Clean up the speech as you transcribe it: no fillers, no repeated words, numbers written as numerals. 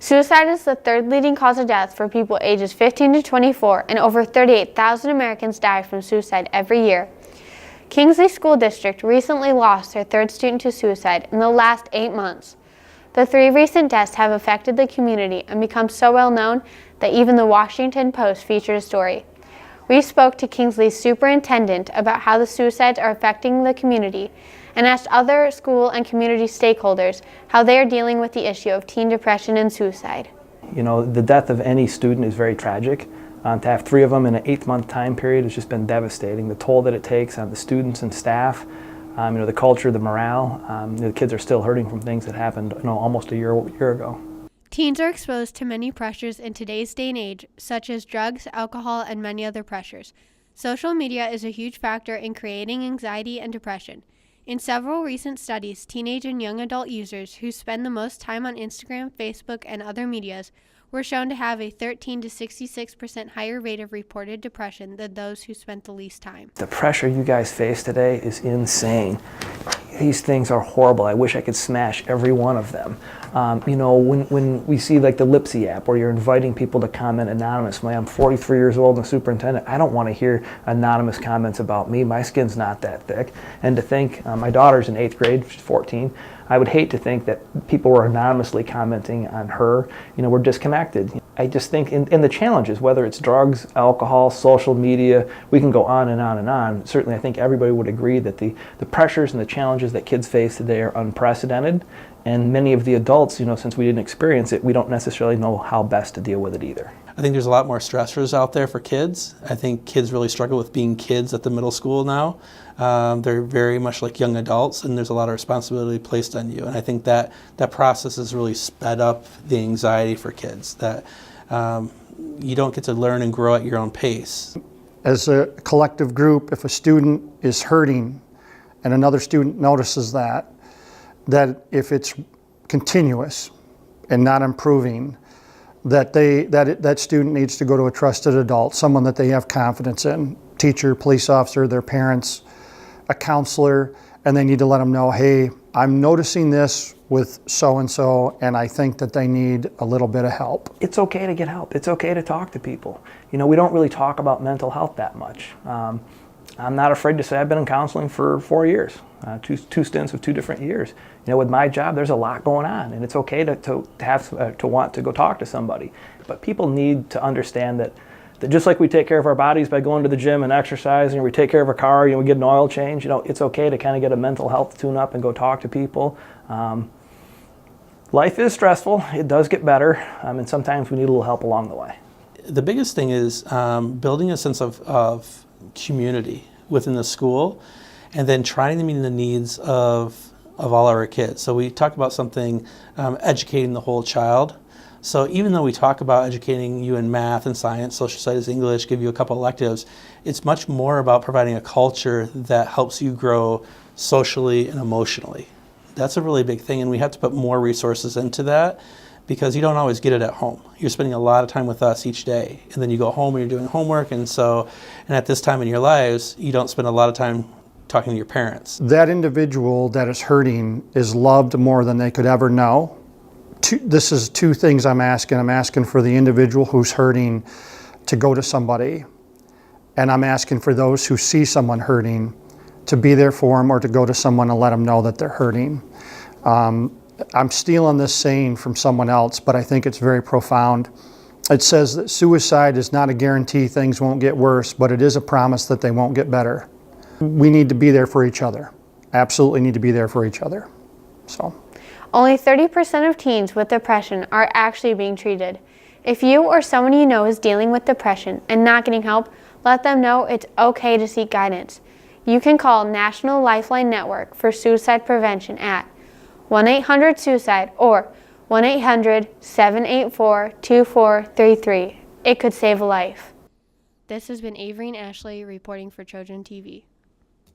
Suicide is the third leading cause of death for people ages 15 to 24, and over 38,000 Americans die from suicide every year. Kingsley School District recently lost their third student to suicide in the last 8 months. The 3 recent deaths have affected the community and become so well known that even the Washington Post featured a story. We spoke to Kingsley's superintendent about how the suicides are affecting the community and asked other school and community stakeholders how they are dealing with the issue of teen depression and suicide. You know, the death of any student is very tragic. To have 3 of them in an 8-month time period has just been devastating. The toll that it takes on the students and staff, the culture, the morale. The kids are still hurting from things that happened almost a year ago. Teens are exposed to many pressures in today's day and age, such as drugs, alcohol, and many other pressures. Social media is a huge factor in creating anxiety and depression. In several recent studies, teenage and young adult users who spend the most time on Instagram, Facebook, and other medias were shown to have a 13 to 66% higher rate of reported depression than those who spent the least time. The pressure you guys face today is insane. These things are horrible. I wish I could smash every one of them. When we see like the Lipsy app where you're inviting people to comment anonymously, I'm 43 years old and a superintendent. I don't want to hear anonymous comments about me. My skin's not that thick. And to think, my daughter's in 8th grade, she's 14. I would hate to think that people were anonymously commenting on her. We're disconnected. I just think in the challenges, whether it's drugs, alcohol, social media, we can go on and on and on. Certainly I think everybody would agree that the pressures and the challenges that kids face today are unprecedented. And many of the adults, since we didn't experience it, we don't necessarily know how best to deal with it either. I think there's a lot more stressors out there for kids. I think kids really struggle with being kids at the middle school now. They're very much like young adults, and there's a lot of responsibility placed on you. And I think that process has really sped up the anxiety for kids, that you don't get to learn and grow at your own pace. As a collective group, if a student is hurting and another student notices that if it's continuous and not improving, that student needs to go to a trusted adult, someone that they have confidence in, teacher, police officer, their parents, a counselor, and they need to let them know, hey, I'm noticing this with so-and-so, and I think that they need a little bit of help. It's okay to get help. It's okay to talk to people. We don't really talk about mental health that much. I'm not afraid to say I've been in counseling for 4 years, two stints of 2 different years. With my job, there's a lot going on, and it's okay to want to go talk to somebody. But people need to understand that just like we take care of our bodies by going to the gym and exercising, or we take care of our car, we get an oil change. It's okay to kind of get a mental health tune-up and go talk to people. Life is stressful. It does get better, and sometimes we need a little help along the way. The biggest thing is building a sense of community within the school, and then trying to meet the needs of all our kids. So we talk about something, educating the whole child. So even though we talk about educating you in math and science, social studies, English, give you a couple electives, it's much more about providing a culture that helps you grow socially and emotionally. That's a really big thing, and we have to put more resources into that, because you don't always get it at home. You're spending a lot of time with us each day, and then you go home and you're doing homework, and at this time in your lives, you don't spend a lot of time talking to your parents. That individual that is hurting is loved more than they could ever know. This is 2 things I'm asking. I'm asking for the individual who's hurting to go to somebody, and I'm asking for those who see someone hurting to be there for them, or to go to someone and let them know that they're hurting. I'm stealing this saying from someone else, but I think it's very profound. It says that suicide is not a guarantee things won't get worse, but it is a promise that they won't get better. We need to be there for each other. Absolutely need to be there for each other. Only 30% of teens with depression are actually being treated. If you or someone you know is dealing with depression and not getting help, let them know it's okay to seek guidance. You can call National Lifeline Network for suicide prevention at 1-800-SUICIDE or 1-800-784-2433. It could save a life. This has been Avery and Ashley reporting for Trojan TV.